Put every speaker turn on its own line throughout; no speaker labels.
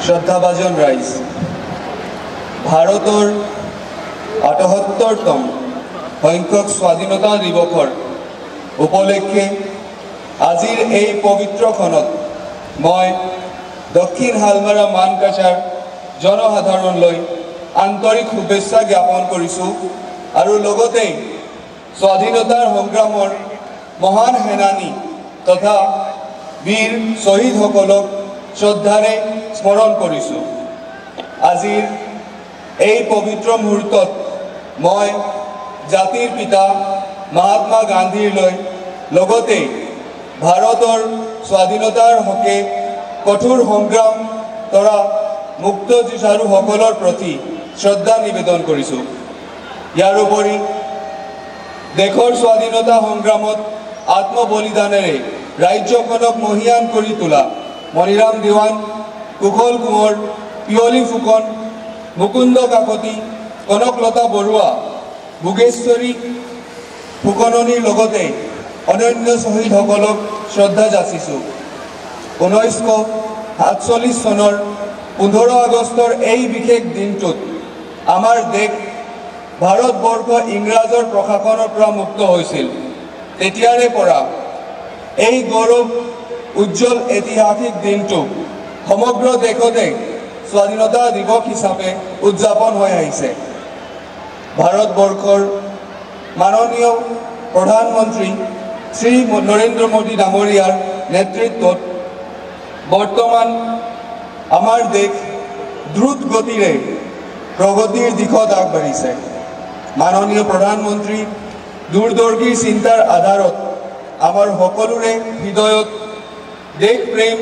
শ্ৰদ্ধাভাজন ৰাইজ, ভাৰতৰ ৭৮তম সংখ্যক স্বাধীনতা দিৱসৰ উপলক্ষে আজিৰ এই পবিত্ৰ ক্ষণত মই দক্ষিণ হালমাৰা মানকাছাৰ জনসাধাৰণলৈ আন্তৰিক শুভেচ্ছা জ্ঞাপন কৰিছোঁ আৰু লগতে স্বাধীনতাৰ সংগ্ৰামৰ মহান সেনানী তথা বীৰ শ্বহীদসকলক শ্ৰদ্ধাৰে স্মৰণ কৰিছোঁ। আজিৰ এই পবিত্ৰ মুহূৰ্তত মই জাতিৰ পিতা মহাত্মা গান্ধীলৈ লগতে ভাৰতৰ স্বাধীনতাৰ হকে কঠোৰ সংগ্ৰাম কৰা মুক্ত যুঁজাৰুসকলৰ প্ৰতি শ্ৰদ্ধা নিবেদন কৰিছোঁ। ইয়াৰোপৰি দেশৰ স্বাধীনতা সংগ্ৰামত আত্মবলিদানেৰে ৰাজ্যখনক মহিয়ান কৰি তোলা মণিৰাম দেৱান, কুশল কোঁৱৰ, পিয়লি ফুকন, মুকুন্দ কাকতি, কনকলতা বৰুৱা, ভোগেশ্বৰী ফুকননিৰ লগতে অনন্য শ্বহীদসকলক শ্ৰদ্ধা যাচিছোঁ। 1947 চনৰ 15 আগষ্টৰ এই বিশেষ দিনটোত আমাৰ দেশ ভাৰতবৰ্ষ ইংৰাজৰ প্ৰশাসনৰ পৰা মুক্ত হৈছিল। তেতিয়াৰে পৰা এই গৌৰৱ উজ্জ্বল ঐতিহাসিক দিনটো সমগ্ৰ দেশতে স্বাধীনতা দিৱস হিচাপে উদযাপন হৈ আহিছে। ভাৰতবৰ্ষৰ মাননীয় প্ৰধানমন্ত্ৰী শ্ৰী নৰেন্দ্ৰ মোদী ডাঙৰীয়াৰ নেতৃত্বত বৰ্তমান আমাৰ দেশ দ্ৰুত গতিৰে প্ৰগতিৰ দিশত আগবাঢ়িছে। মাননীয় প্ৰধানমন্ত্ৰী দূৰদৰ্শীৰ চিন্তাৰ আধাৰত আমাৰ সকলোৰে হৃদয়ত দেশ প্ৰেম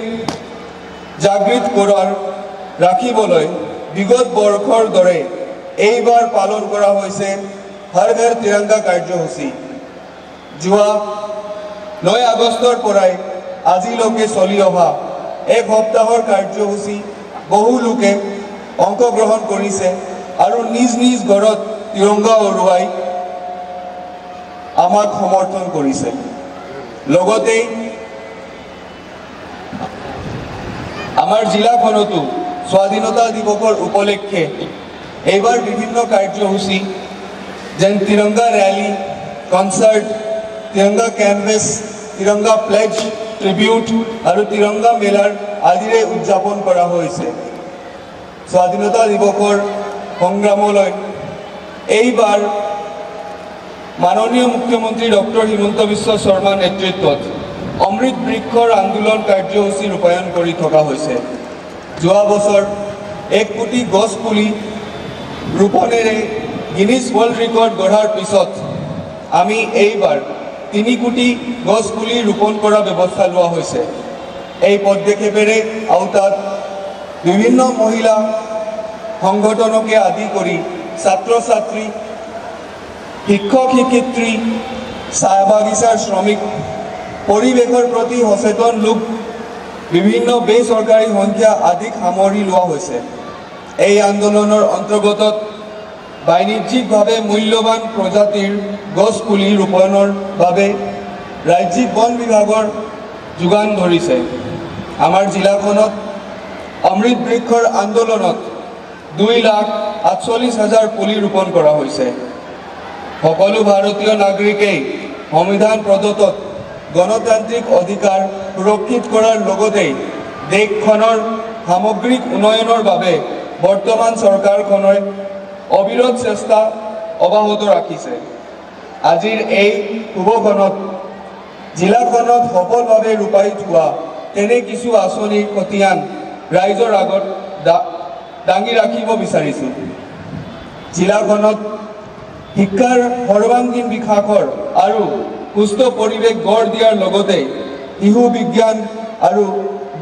জাগৃত কৰাৰ ৰাখিবলৈ বিগত বৰ্ষৰ দৰে এইবাৰ পালন কৰা হৈছে হৰ ঘৰ তিৰংগা কাৰ্যসূচী। যোৱা 9 আগষ্টৰ পৰাই আজিলৈকে চলি অহা এক সপ্তাহৰ কাৰ্যসূচী বহু লোকে অংশগ্ৰহণ কৰিছে আৰু নিজ নিজ ঘৰত তিৰংগা উৰুৱাই আমাক সমৰ্থন কৰিছে। লগতে আমাৰ জিলাখনতো স্বাধীনতা দিৱসৰ উপলক্ষে এইবাৰ বিভিন্ন কাৰ্যসূচী যেন Tiranga rally, concert, Tiranga canvas, Tiranga pledge, tribute আৰু তিৰংগা মেলাৰ আদিৰে উদযাপন কৰা হৈছে। স্বাধীনতা দিৱসৰ সংগ্ৰামলৈ এইবাৰ মাননীয় মুখ্যমন্ত্ৰী ডক্টৰ হিমন্ত বিশ্ব শৰ্মাৰ নেতৃত্বত অমৃত বৃক্ষৰ আন্দোলন কাৰ্যসূচী ৰূপায়ণ কৰি থকা হৈছে। যোৱা বছৰ 1 কোটি গছ পুলি ৰোপণেৰে গিনিজ ৱৰ্ল্ড ৰেকৰ্ড গঢ়াৰ পিছত আমি এইবাৰ 3 কোটি গছ পুলি ৰোপণ কৰাৰ ব্যৱস্থা লোৱা হৈছে। এই পদক্ষেপেৰে আওতাত বিভিন্ন মহিলা সংগঠনকে আদি কৰি ছাত্ৰ ছাত্ৰী, শিক্ষক শিক্ষয়িত্ৰী, চাহ বাগিচাৰ শ্ৰমিক, পৰিৱেশৰ প্ৰতি সচেতন লোক, বিভিন্ন বেচৰকাৰী সংস্থা আদিক সামৰি লোৱা হৈছে। এই আন্দোলনৰ অন্তৰ্গত বাণিজ্যিকভাৱে মূল্যৱান প্ৰজাতিৰ গছ পুলি ৰোপণৰ বাবে ৰাজ্যিক বন বিভাগৰ যোগান ধৰিছে। আমাৰ জিলাখনত অমৃত বৃক্ষৰ আন্দোলনত 2,48,000 পুলি ৰোপণ কৰা হৈছে। সকলো ভাৰতীয় নাগৰিকেই সংবিধান প্ৰদত্ত গণতান্ত্ৰিক অধিকাৰ সুৰক্ষিত কৰাৰ লগতে দেশখনৰ সামগ্ৰিক উন্নয়নৰ বাবে বৰ্তমান চৰকাৰখনে অবিৰত চেষ্টা অব্যাহত ৰাখিছে। আজিৰ এই শুভক্ষণত জিলাখনত সফলভাৱে ৰূপায়িত হোৱা তেনে কিছু আঁচনিৰ খতিয়ান ৰাইজৰ আগত দাঙি ৰাখিব বিচাৰিছোঁ। জিলাখনত শিক্ষাৰ সৰ্বাংগীন বিকাশৰ আৰু সুস্থ পৰিৱেশ গঢ় দিয়াৰ লগতে শিশু বিজ্ঞান আৰু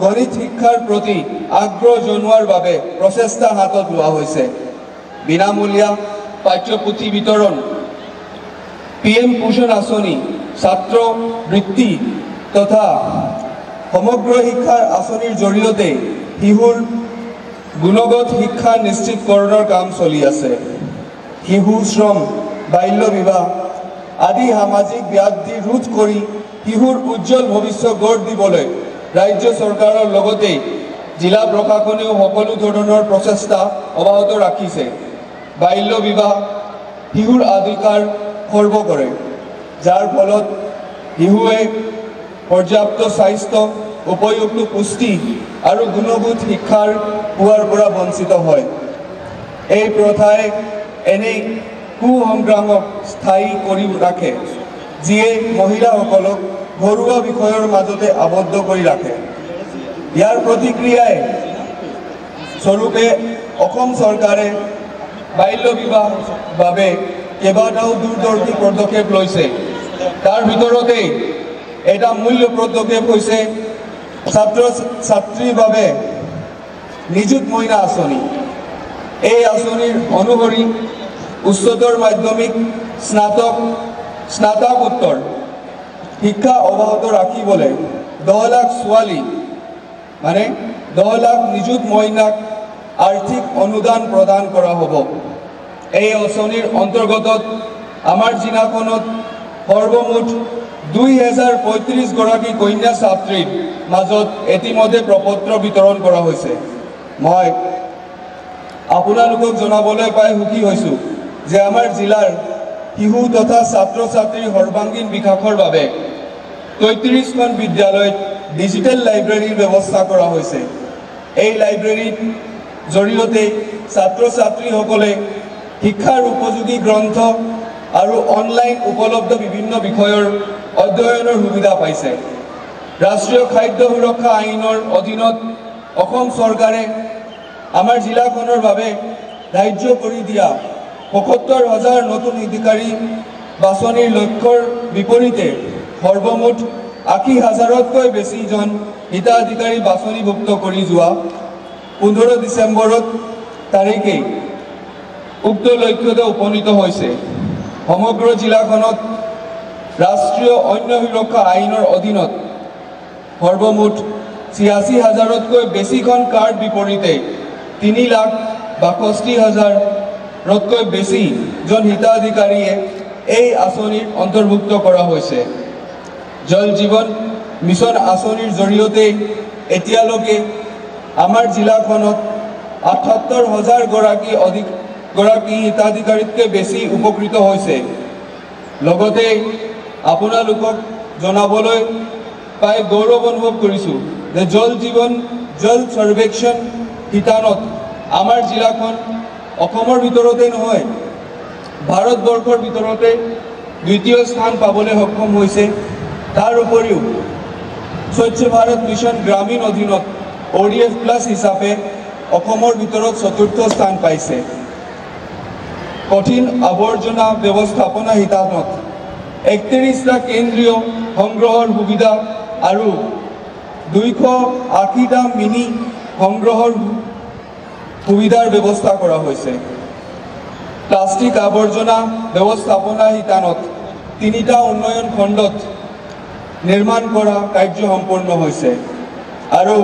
গণিত শিক্ষাৰ প্ৰতি আগ্ৰহ জনোৱাৰ বাবে প্ৰচেষ্টা হাতত লোৱা হৈছে। বিনামূলীয়া পাঠ্যপুথি বিতৰণ, PM পোষণ আঁচনি, ছাত্ৰ বৃত্তি তথা সমগ্ৰ শিক্ষাৰ আঁচনিৰ জৰিয়তে শিশুৰ গুণগত শিক্ষা নিশ্চিতকৰণৰ কাম চলি আছে। শিশু শ্ৰম, বাল্য বিবাহ আদি সামাজিক ব্যাধি ৰোধ কৰি শিশুৰ উজ্জ্বল ভৱিষ্যত গঢ় দিবলৈ ৰাজ্য চৰকাৰৰ লগতে জিলা প্ৰশাসনেও সকলো ধৰণৰ প্ৰচেষ্টা অব্যাহত ৰাখিছে। বাল্য বিবাহ শিশুৰ অধিকাৰ খৰ্ব কৰে, যাৰ ফলত শিশুৱে পৰ্যাপ্ত স্বাস্থ্য, উপযুক্ত পুষ্টি আৰু গুণগত শিক্ষাৰ পোৱাৰ পৰা বঞ্চিত হয়। এই প্ৰথাই এনে কুসংক্ৰামক স্থায়ী কৰি ৰাখে, যিয়ে মহিলাসকলক ঘৰুৱা বিষয়ৰ মাজতে আবদ্ধ কৰি ৰাখে। ইয়াৰ প্ৰতিক্ৰিয়াই স্বৰূপে অসম চৰকাৰে বাল্য বিবাহ বাবে কেইবাটাও দূৰদৰ্শী পদক্ষেপ লৈছে। তাৰ ভিতৰতে এটা মূল্য পদক্ষেপ হৈছে ছাত্ৰ ছাত্ৰীৰ বাবে নিযুত মইনা আঁচনি। এই আঁচনিৰ অনুসৰি উচ্চতৰ মাধ্যমিক, স্নাতকোত্তৰ শিক্ষা অব্যাহত ৰাখিবলৈ 10 লাখ ছোৱালী মানে 10 লাখ নিযুত মইনাক আৰ্থিক অনুদান প্ৰদান কৰা হ'ব। এই আঁচনিৰ অন্তৰ্গত আমাৰ জিলাখনত সৰ্বমুঠ 2035 গৰাকী কন্যা ছাত্ৰীৰ মাজত ইতিমধ্যে প্ৰপত্ৰ বিতৰণ কৰা হৈছে। মই আপোনালোকক জনাবলৈ পাই সুখী হৈছোঁ যে আমাৰ জিলাৰ শিশু তথা ছাত্ৰ ছাত্ৰীৰ সৰ্বাংগীন বিকাশৰ বাবে 33খন বিদ্যালয়ত ডিজিটেল লাইব্ৰেৰীৰ ব্যৱস্থা কৰা হৈছে। এই লাইব্ৰেৰীৰ জৰিয়তে ছাত্ৰ ছাত্ৰীসকলে শিক্ষাৰ উপযোগী গ্ৰন্থ আৰু অনলাইন উপলব্ধ বিভিন্ন বিষয়ৰ অধ্যয়নৰ সুবিধা পাইছে। ৰাষ্ট্ৰীয় খাদ্য সুৰক্ষা আইনৰ অধীনত অসম চৰকাৰে আমাৰ জিলাখনৰ বাবে ধাৰ্য কৰি দিয়া ৭৫,০০০ নতুন হিতাধিকাৰী বাছনিৰ লক্ষ্যৰ বিপৰীতে সৰ্বমুঠ ৮০,০০০তকৈ বেছিজন হিতাধিকাৰী বাছনিভুক্ত কৰি যোৱা 15 ডিচেম্বৰত তাৰিখে উক্ত লক্ষ্যতে উপনীত হৈছে। সমগ্ৰ জিলাখনত ৰাষ্ট্ৰীয় অন্য সুৰক্ষা আইনৰ অধীনত সৰ্বমুঠ ৮৬,০০০তকৈ বেছিখন কাৰ্ড বিপৰীতে ৩,৬২,০০০তকৈ বেছিজন হিতাধিকাৰীয়ে এই আঁচনিত অন্তৰ্ভুক্ত কৰা হৈছে। জল জীৱন মিছন আঁচনিৰ জৰিয়তে এতিয়ালৈকে আমাৰ জিলাখনত ৭৮,০০০ গৰাকী হিতাধিকাৰীতকৈ বেছি উপকৃত হৈছে। লগতে আপোনালোকক জনাবলৈ পাই গৌৰৱ অনুভৱ কৰিছোঁ যে জল জীৱন জল সৰ্বেক্ষণ শিতানত আমাৰ জিলাখন অসমৰ ভিতৰতে নহয়, ভাৰতবৰ্ষৰ ভিতৰতে দ্বিতীয় স্থান পাবলৈ সক্ষম হৈছে। তাৰ উপৰিও স্বচ্ছ ভাৰত মিছন গ্ৰামীণ অধীনত ODF+ হিচাপে অসমৰ ভিতৰত ৪ৰ্থ স্থান পাইছে। কঠিন আৱৰ্জনা ব্যৱস্থাপনা শিতানত ৩১টা কেন্দ্ৰীয় সংগ্ৰহৰ সুবিধা আৰু 280টা মিনি সংগ্ৰহৰ সুবিধাৰ ব্যৱস্থা কৰা হৈছে। প্লাষ্টিক আৱৰ্জনা ব্যৱস্থাপনা শিতানত 3টা উন্নয়ন খণ্ডত নিৰ্মাণ কৰা কাৰ্য সম্পূৰ্ণ হৈছে আৰু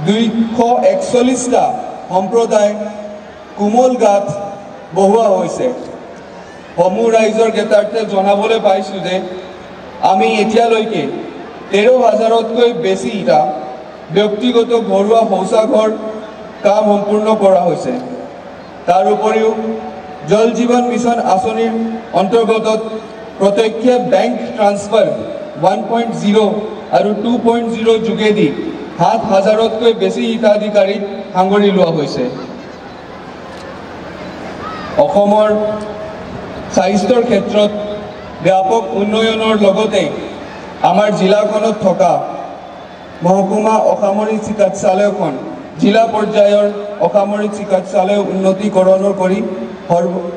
241টা সম্প্ৰদায় কোমল গাঁত বহোৱা হৈছে। সমূহ ৰাইজৰ জ্ঞাতাৰ্থে জনাবলৈ পাইছোঁ যে আমি এতিয়ালৈকে 13,০০০তকৈ বেছিটা ব্যক্তিগত ঘৰুৱা শৌচাগাৰ কাম সম্পূৰ্ণ কৰা হৈছে। তাৰ উপৰিও জল জীৱন মিছন আঁচনিৰ অন্তৰ্গত প্ৰত্যক্ষ বেংক ট্ৰান্সফাৰ 1.0 আৰু 2.0 যোগেদি ৭,০০০তকৈ বেছি হিতাধিকাৰীক সাঙুৰি লোৱা হৈছে। অসমৰ স্বাস্থ্যৰ ক্ষেত্ৰত ব্যাপক উন্নয়নৰ লগতে আমাৰ জিলাখনত থকা মহকুমা অসামৰিক চিকিৎসালয়খন জিলা পৰ্যায়ৰ অসামৰিক চিকিৎসালয় উন্নতিকৰণ কৰি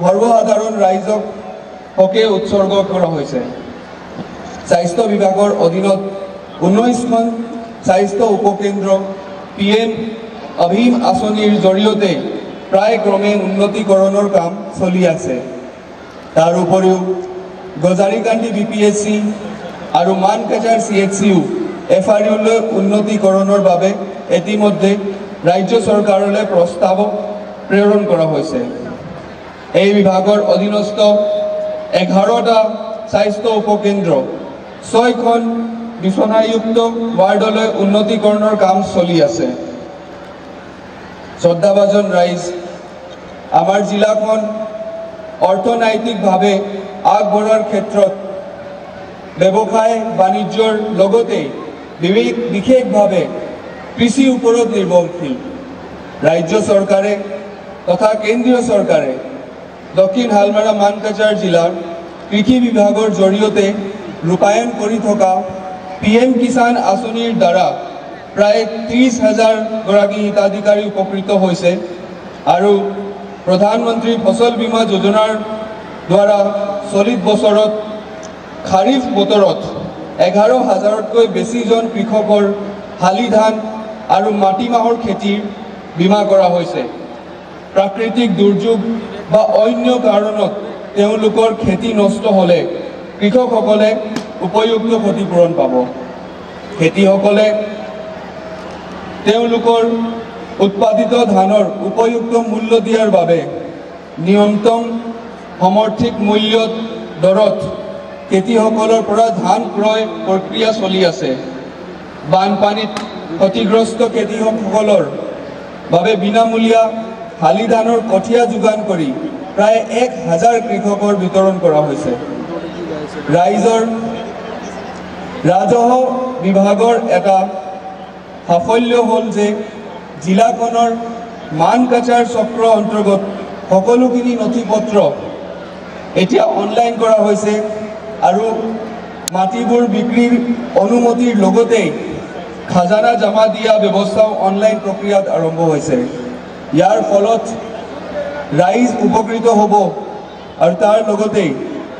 সৰ্বসাধাৰণ ৰাইজক হকে উৎসৰ্গ কৰা হৈছে। স্বাস্থ্য বিভাগৰ অধীনত 19খন স্বাস্থ্য উপকেন্দ্ৰ PM অভিম আঁচনিৰ জৰিয়তে প্ৰায় ক্ৰমে উন্নতিকৰণৰ কাম চলি আছে। তাৰ উপৰিও গজাৰিকান্দি BPSC আৰু মানকাছাৰ CHCU FRUলৈ উন্নতিকৰণৰ বাবে ইতিমধ্যে ৰাজ্য চৰকাৰলৈ প্ৰস্তাৱ প্ৰেৰণ কৰা হৈছে। এই বিভাগৰ অধীনস্থ 11টা স্বাস্থ্য উপকেন্দ্ৰ 6খন বিচনাযুক্ত ৱাৰ্ডলৈ উন্নতিকৰণৰ কাম চলি আছে। শ্ৰদ্ধাভাজন ৰাইজ, আমাৰ জিলাখন অৰ্থনৈতিকভাৱে আগবঢ়াৰ ক্ষেত্ৰত ব্যৱসায় বাণিজ্যৰ লগতে বিশেষভাৱে কৃষিৰ ওপৰত নিৰ্ভৰশীল। ৰাজ্য চৰকাৰে তথা কেন্দ্ৰীয় চৰকাৰে দক্ষিণ হালমাৰা মানকাছাৰ জিলাৰ কৃষি বিভাগৰ জৰিয়তে ৰূপায়ণ কৰি থকা PM কিষাণ আঁচনিৰ দ্বাৰা প্ৰায় 30,000 গৰাকী হিতাধিকাৰী উপকৃত হৈছে আৰু প্ৰধানমন্ত্ৰী ফচল বীমা যোজনাৰ দ্বাৰা চলিত বছৰত খাৰিফ বতৰত 11,000তকৈ বেছিজন কৃষকৰ শালি ধান আৰু মাটিমাহৰ খেতিৰ বীমা কৰা হৈছে। প্ৰাকৃতিক দুৰ্যোগ বা অন্য কাৰণত তেওঁলোকৰ খেতি নষ্ট হ'লে কৃষকসকলে উপযুক্ত ক্ষতিপূৰণ পাব। খেতিয়কসকলে তেওঁলোকৰ উৎপাদিত ধানৰ উপযুক্ত মূল্য দিয়াৰ বাবে ন্যূনতম সমৰ্থিত মূল্যত দৰত খেতিয়কসকলৰ পৰা ধান ক্ৰয় প্ৰক্ৰিয়া চলি আছে। বানপানীত ক্ষতিগ্ৰস্ত খেতিয়কসকলৰ বাবে বিনামূলীয়া শালি ধানৰ কঠীয়া যোগান কৰি প্ৰায় 1,000 কৃষকৰ বিতৰণ কৰা হৈছে। ৰাজহ বিভাগৰ এটা সাফল্য হ'ল যে জিলাখনৰ মানকাছাৰ চক্ৰ অন্তৰ্গত সকলোখিনি নথিপত্ৰ এতিয়া অনলাইন কৰা হৈছে আৰু মাটিবোৰ বিক্ৰীৰ অনুমতিৰ লগতে খাজানা জমা দিয়া ব্যৱস্থাও অনলাইন প্ৰক্ৰিয়াত আৰম্ভ হৈছে। ইয়াৰ ফলত ৰাইজ উপকৃত হ'ব আৰু তাৰ লগতে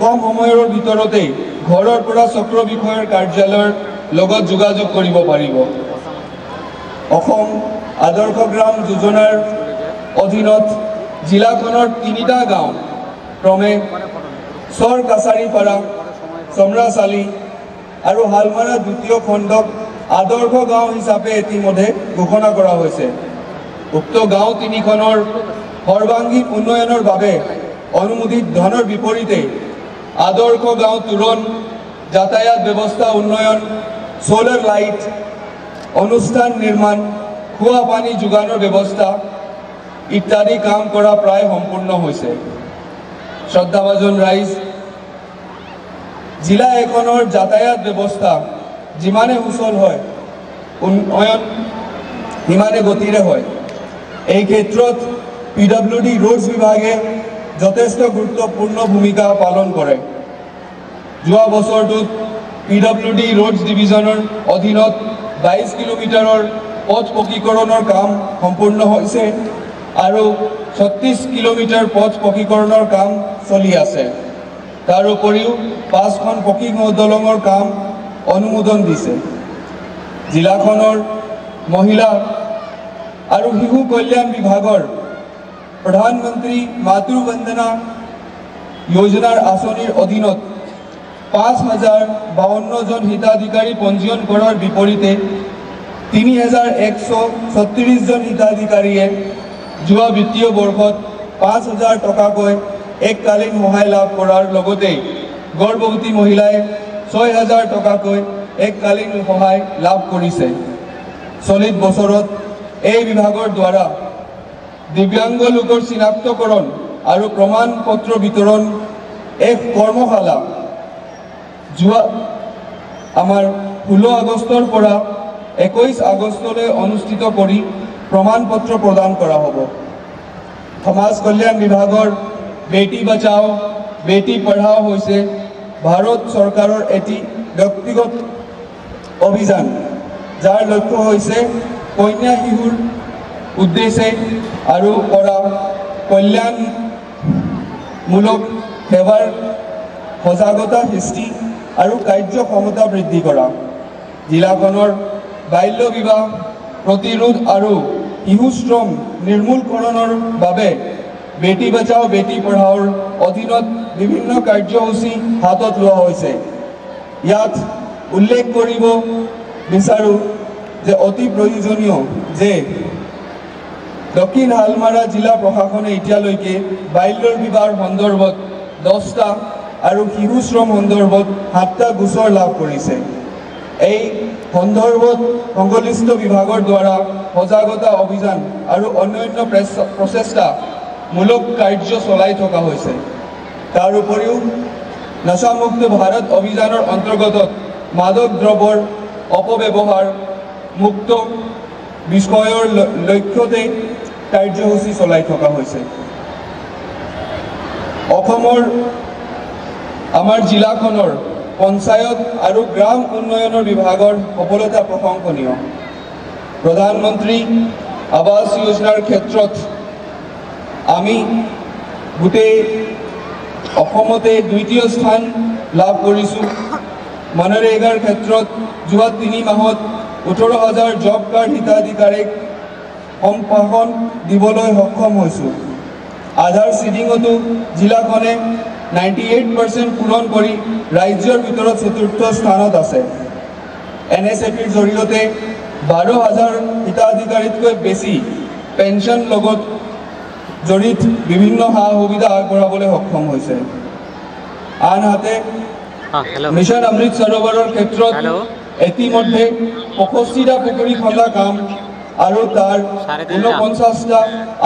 কম সময়ৰ ভিতৰতে ঘৰৰ পৰা চক্ৰ বিষয়ৰ কাৰ্যালয়ৰ লগত যোগাযোগ কৰিব পাৰিব। অসম আদৰ্শ গ্ৰাম যোজনাৰ অধীনত জিলাখনৰ 3টা গাঁও ক্ৰমে চৰ কাছাৰীপাৰা, চমৰাচালি আৰু হালমাৰা দ্বিতীয় খণ্ডক আদৰ্শ গাঁও হিচাপে ইতিমধ্যে ঘোষণা কৰা হৈছে। উক্ত গাঁও তিনিখনৰ সৰ্বাংগীন উন্নয়নৰ বাবে অনুমোদিত ধনৰ বিপৰীতে আদৰ্শ গাঁও তোৰণ, যাতায়াত ব্যৱস্থা উন্নয়ন, সোলাৰ লাইট, অনুষ্ঠান নিৰ্মাণ, খোৱা পানী যোগানৰ ব্যৱস্থা ইত্যাদি কাম কৰা প্ৰায় সম্পূৰ্ণ হৈছে। শ্ৰদ্ধাভাজন ৰাইজ, জিলা এখনৰ যাতায়াত ব্যৱস্থা যিমানে সুচল হয় উন্নয়ন সিমানে গতিৰে হয়। এই ক্ষেত্ৰত PWD ৰোডছ বিভাগে যথেষ্ট গুৰুত্বপূৰ্ণ ভূমিকা পালন কৰে। যোৱা বছৰটোত PWD ৰোডছ ডিভিজনৰ অধীনত 22 কিলোমিটাৰৰ পথ পকীকৰণৰ কাম সম্পূৰ্ণ হৈছে আৰু 36 কিলোমিটাৰ পথ পকীকৰণৰ কাম চলি আছে। তাৰ উপৰিও 5খন পকী দলঙৰ কাম অনুমোদন দিছে। জিলাখনৰ মহিলা আৰু শিশু কল্যাণ বিভাগৰ প্ৰধানমন্ত্ৰী মাতৃ বন্দনা যোজনাৰ আঁচনিৰ অধীনত 5,052 জন হিতাধিকাৰী পঞ্জীয়ন কৰাৰ বিপৰীতে 3,136 জন হিতাধিকাৰীয়ে যোৱা বিত্তীয় বৰ্ষত 5,000 টকাকৈ এককালীন সহায় লাভ কৰাৰ লগতে গৰ্ভৱতী মহিলাই 6,000 টকাকৈ এককালীন সহায় লাভ কৰিছে। চলিত বছৰত এই বিভাগৰ দ্বাৰা দিব্যাংগ লোকৰ চিনাক্তকৰণ আৰু প্ৰমাণ পত্ৰ বিতৰণ এক কৰ্মশালা যোৱা আমাৰ 16 আগষ্টৰ পৰা 21 আগষ্টলৈ অনুষ্ঠিত কৰি প্ৰমাণ পত্ৰ প্ৰদান কৰা হ'ব। সমাজ কল্যাণ বিভাগৰ বেটি বচাও বেটি পঢ়াও হৈছে ভাৰত চৰকাৰৰ এটি ব্যক্তিগত অভিযান, যাৰ লক্ষ্য হৈছে কন্যা শিশুৰ উদ্দেশ্যে আৰু কৰা কল্যাণমূলক সেৱাৰ সজাগতা সৃষ্টি আৰু কাৰ্যক্ষমতা বৃদ্ধি কৰা। জিলাখনৰ বাল্য বিবাহ প্ৰতিৰোধ আৰু শিশু শ্ৰম নিৰ্মূলকৰণৰ বাবে বেটি বচাও বেটি পঢ়াওৰ অধীনত বিভিন্ন কাৰ্যসূচী হাতত লোৱা হৈছে। ইয়াত উল্লেখ কৰিব বিচাৰোঁ যে অতি প্ৰয়োজনীয় যে দক্ষিণ হালমাৰা জিলা প্ৰশাসনে এতিয়ালৈকে বাল্য বিবাহৰ সন্দৰ্ভত 10টা আৰু শিশু শ্ৰম সন্দৰ্ভত 7টা গোচৰ লাভ কৰিছে। এই সন্দৰ্ভত সংশ্লিষ্ট বিভাগৰ দ্বাৰা সজাগতা অভিযান আৰু অন্যান্য প্ৰচেষ্টামূলক কাৰ্য চলাই থকা হৈছে। তাৰ উপৰিও নচামুক্ত ভাৰত অভিযানৰ অন্তৰ্গত মাদক দ্ৰব্যৰ অপব্যৱহাৰ মুক্ত বিষয়ৰ লক্ষ্যতে কাৰ্যসূচী চলাই থকা হৈছে। অসমৰ আমাৰ জিলাখনৰ পঞ্চায়ত আৰু গ্ৰাম উন্নয়নৰ বিভাগৰ সফলতা প্ৰশংসনীয়। প্ৰধানমন্ত্ৰী আৱাস যোজনাৰ ক্ষেত্ৰত আমি গোটেই অসমতে দ্বিতীয় স্থান লাভ কৰিছোঁ। মনৰেগাৰ ক্ষেত্ৰত যোৱা 3 মাহত 18,000 জব কাৰ্ড হিতাধিকাৰীক সম্প্ৰসাৰণ দিবলৈ সক্ষম হৈছোঁ। আধাৰ চিডিঙতো জিলাখনে 98% পূৰণ কৰি ৰাজ্যৰ ভিতৰত 4ৰ্থ স্থানত আছে। NSAPৰ জৰিয়তে 12,000 হিতাধিকাৰীতকৈ বেছি পেঞ্চন লগত জড়িত বিভিন্ন সা সুবিধা আগবঢ়াবলৈ সক্ষম হৈছে। আনহাতে মিছন অমৃত সৰোবৰৰ ক্ষেত্ৰত ইতিমধ্যে 65টা পুখুৰী খন্দা কাম আৰু তাৰ 49টা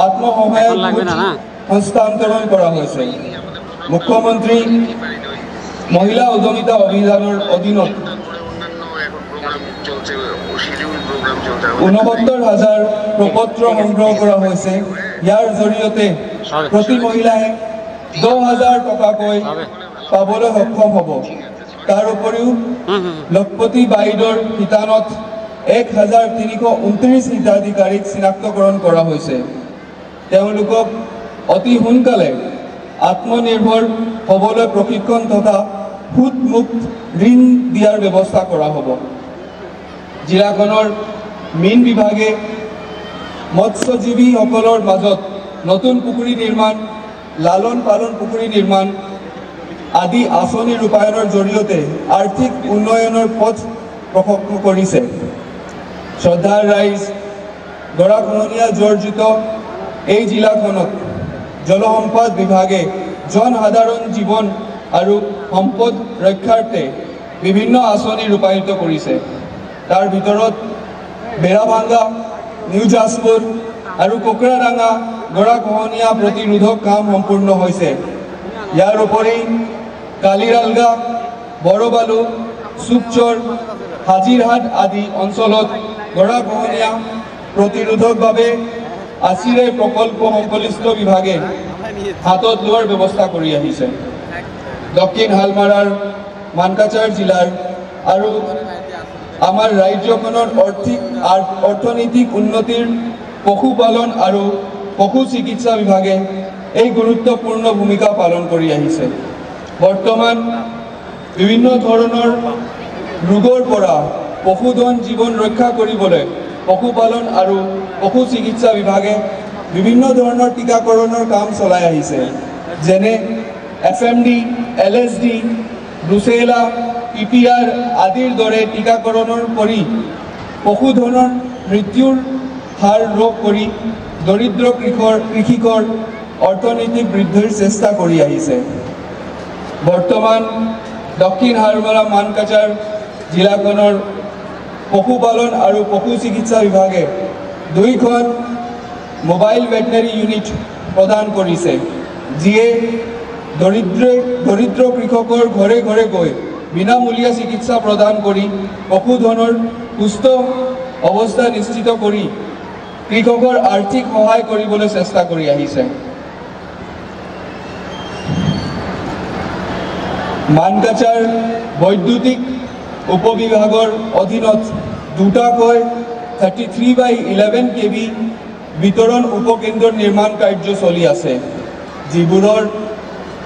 আত্মসহায়ক গোট হস্তান্তৰণ কৰা হৈছে। মুখ্যমন্ত্ৰী মহিলা উদ্যমিতা অভিযানৰ অধীনত 69,000 প্ৰপত্ৰ সংগ্ৰহ কৰা হৈছে। ইয়াৰ জৰিয়তে প্ৰতি মহিলাই 10,000 টকাকৈ পাবলৈ সক্ষম হ'ব। তাৰ উপৰিও লখপতি বাইদেউৰ শিতানত 1,329 হিতাধিকাৰীক চিনাক্তকৰণ কৰা হৈছে। তেওঁলোকক অতি সোনকালে আত্মনিৰ্ভৰ হ'বলৈ প্ৰশিক্ষণ তথা সুদমুক্ত ঋণ দিয়াৰ ব্যৱস্থা কৰা হ'ব। জিলাখনৰ মীন বিভাগে মৎস্যজীৱীসকলৰ মাজত নতুন পুখুৰী নিৰ্মাণ, লালন পালন পুখুৰী নিৰ্মাণ আদি আঁচনি ৰূপায়ণৰ জৰিয়তে আৰ্থিক উন্নয়নৰ পথ প্ৰশস্ত কৰিছে। শ্ৰদ্ধাৰ ৰাইজ, গৰাখহনীয়া জৰ্জৰিত এই জিলাখনত জলসম্পদ বিভাগে জনসাধাৰণ জীৱন আৰু সম্পদ ৰক্ষাৰ্থে বিভিন্ন আঁচনি ৰূপায়িত কৰিছে। তাৰ ভিতৰত বেৰাভাঙ্গা, নিউ জাজপুৰ আৰু কোকৰাডাঙ্গা গৰাখহনীয়া প্ৰতিৰোধক কাম সম্পূৰ্ণ হৈছে। ইয়াৰ উপৰি কালিৰালগা, বৰবালু, চুকচৰ, হাজিৰহাট আদি অঞ্চলত গৰাখহনীয়া প্ৰতিৰোধৰ বাবে আছিৰে প্ৰকল্প সংশ্লিষ্ট বিভাগে হাতত লোৱাৰ ব্যৱস্থা কৰি আহিছে। দক্ষিণ হালমাৰাৰ মানকাচাৰ জিলাৰ আৰু আমাৰ ৰাজ্যখনৰ অৰ্থনৈতিক উন্নতিৰ পশুপালন আৰু পশু চিকিৎসা বিভাগে এই গুৰুত্বপূৰ্ণ ভূমিকা পালন কৰি আহিছে। বৰ্তমান বিভিন্ন ধৰণৰ ৰোগৰ পৰা পশুধন জীৱন ৰক্ষা কৰিবলৈ পশুপালন আৰু পশু চিকিৎসা বিভাগে বিভিন্ন ধৰণৰ টীকাকৰণৰ কাম চলাই আহিছে। যেনে FMD, LSD, ব্ৰুচেলা, PPR আদিৰ দৰে টীকাকৰণৰ কৰি পশুধনৰ মৃত্যুৰ হাৰ হ্ৰাস কৰি দৰিদ্ৰ কৃষকৰ অৰ্থনৈতিক বৃদ্ধিৰ চেষ্টা কৰি আহিছে। বৰ্তমান দক্ষিণ হালমাৰা মানকাচাৰ জিলাখনৰ পশুপালন আৰু পশু চিকিৎসা বিভাগে 2খন মোবাইল ভেটেনাৰী ইউনিট প্ৰদান কৰিছে, যিয়ে দৰিদ্ৰ কৃষকৰ ঘৰে ঘৰে গৈ বিনামূলীয়া চিকিৎসা প্ৰদান কৰি পশুধনৰ সুস্থ অৱস্থা নিশ্চিত কৰি কৃষকৰ আৰ্থিক সহায় কৰিবলৈ চেষ্টা কৰি আহিছে। মানকাচাৰ বৈদ্যুতিক উপবিভাগৰ অধীনত 2টাকৈ 33/11 kV বিতৰণ উপকেন্দ্ৰৰ নিৰ্মাণ কাৰ্য চলি আছে, যিবোৰৰ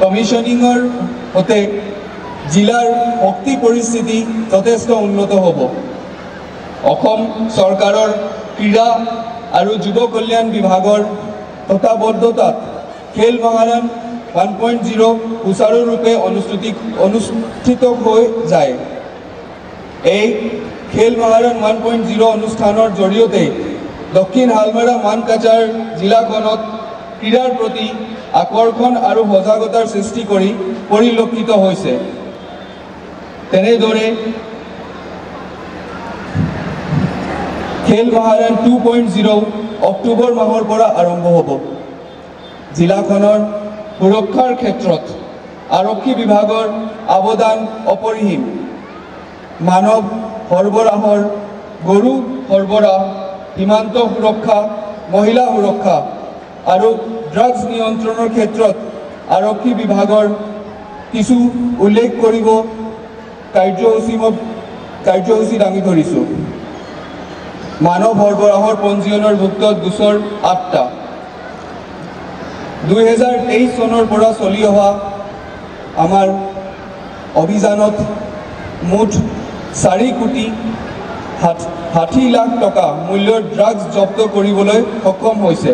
কমিছনিঙৰ সৈতে জিলাৰ শক্তি পৰিস্থিতি যথেষ্ট উন্নত হ'ব। অসম চৰকাৰৰ ক্ৰীড়া আৰু যুৱ কল্যাণ বিভাগৰ তত্ত্বাৱধানত খেল মহাৰণ 1.0 সুচাৰুৰূপে অনুষ্ঠিত হৈ যায়। এই খেল মহাৰণ 1.0 অনুষ্ঠানৰ জৰিয়তে দক্ষিণ হালমাৰা মানকাচাৰ জিলাখনত ক্ৰীড়াৰ প্ৰতি আকৰ্ষণ আৰু সজাগতাৰ সৃষ্টি কৰি পৰিলক্ষিত হৈছে। তেনেদৰে খেল মহাৰণ 2.0 অক্টোবৰ মাহৰ পৰা আৰম্ভ হ'ব। জিলাখনৰ সুৰক্ষাৰ ক্ষেত্ৰত আৰক্ষী বিভাগৰ অৱদান অপৰিসীম। মানৱ সৰবৰাহৰ গৰু সৰবৰাহ, সীমান্ত সুৰক্ষা, মহিলা সুৰক্ষা আৰু ড্ৰাগছ নিয়ন্ত্ৰণৰ ক্ষেত্ৰত আৰক্ষী বিভাগৰ কিছু উল্লেখ কৰিব কাৰ্যসূচী দাঙি ধৰিছোঁ। মানৱ সৰবৰাহৰ পঞ্জীয়নৰ ভুক্ত গোচৰ 8টা। 2023 চনৰ পৰা চলি অহা আমাৰ অভিযানত মুঠ 4 কোটি 60 লাখ টকা মূল্যৰ ড্ৰাগছ জব্দ কৰিবলৈ সক্ষম হৈছে।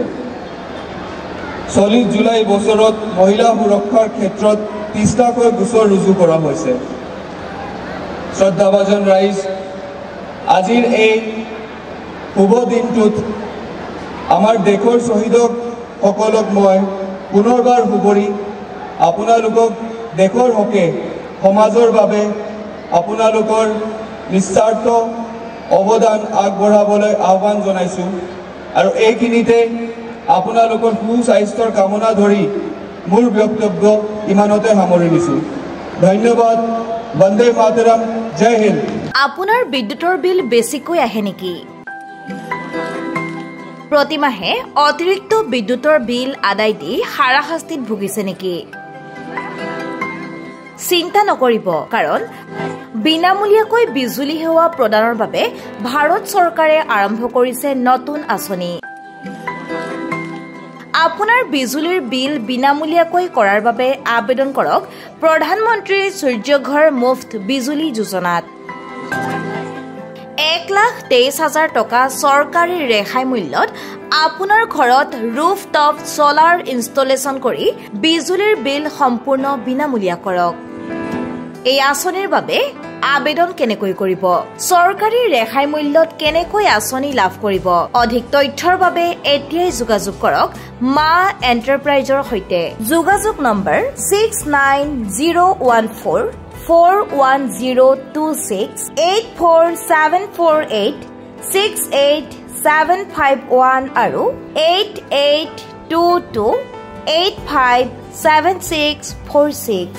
40 জুলাই বছৰত মহিলা সুৰক্ষাৰ ক্ষেত্ৰত 30টাকৈ গোচৰ ৰুজু কৰা হৈছে। শ্ৰদ্ধাভাজন ৰাইজ, আজিৰ এই শুভ দিনটোত আমাৰ দেশৰ শ্বহীদসকলক মই পুনৰবাৰ সুঁৱৰি আপোনালোকক দেশৰ হকে সমাজৰ বাবে আপোনালোকৰ নিস্বাৰ্থ অৱদান আগবঢ়াবলৈ আহ্বান জনাইছোঁ আৰু এইখিনিতে আপোনালোকৰ সুস্বাস্থ্যৰ কামনা ধৰি মোৰ বক্তব্য ইমানতে সামৰি দিছোঁ। ধন্যবাদ। বন্দে মাতৰম। জয় হিন্দ।
আপোনাৰ বিদ্যুতৰ বিল বেছিকৈ আহে নেকি? প্ৰতিমাহে অতিৰিক্ত বিদ্যুতৰ বিল আদায় দি হাৰাশাস্তিত ভুগিছে নেকি? চিন্তা নকৰিব, কাৰণ বিনামূলীয়াকৈ বিজুলী সেৱা প্ৰদানৰ বাবে ভাৰত চৰকাৰে আৰম্ভ কৰিছে নতুন আঁচনি। আপোনাৰ বিজুলীৰ বিল বিনামূলীয়াকৈ কৰাৰ বাবে আবেদন কৰক প্ৰধানমন্ত্ৰী সূৰ্যঘৰ মুফ্ত বিজুলী যোজনাত। 1,23,000 টকা চৰকাৰী ৰেহাই মূল্যত আপোনাৰ ঘৰত ৰুফটপ ছলাৰ ইনষ্টলেশ্যন কৰি বিজুলীৰ বিল সম্পূৰ্ণ বিনামূলীয়া কৰক। এই আঁচনিৰ বাবে আবেদন কেনেকৈ কৰিব? চৰকাৰী ৰেহাই মূল্যত কেনেকৈ আঁচনি লাভ কৰিব? অধিক তথ্যৰ বাবে এতিয়াই যোগাযোগ কৰক মা এণ্টাৰপ্ৰাইজৰ সৈতে। যোগাযোগ নম্বৰ 6901441026 84748687551 আৰু 8822857646।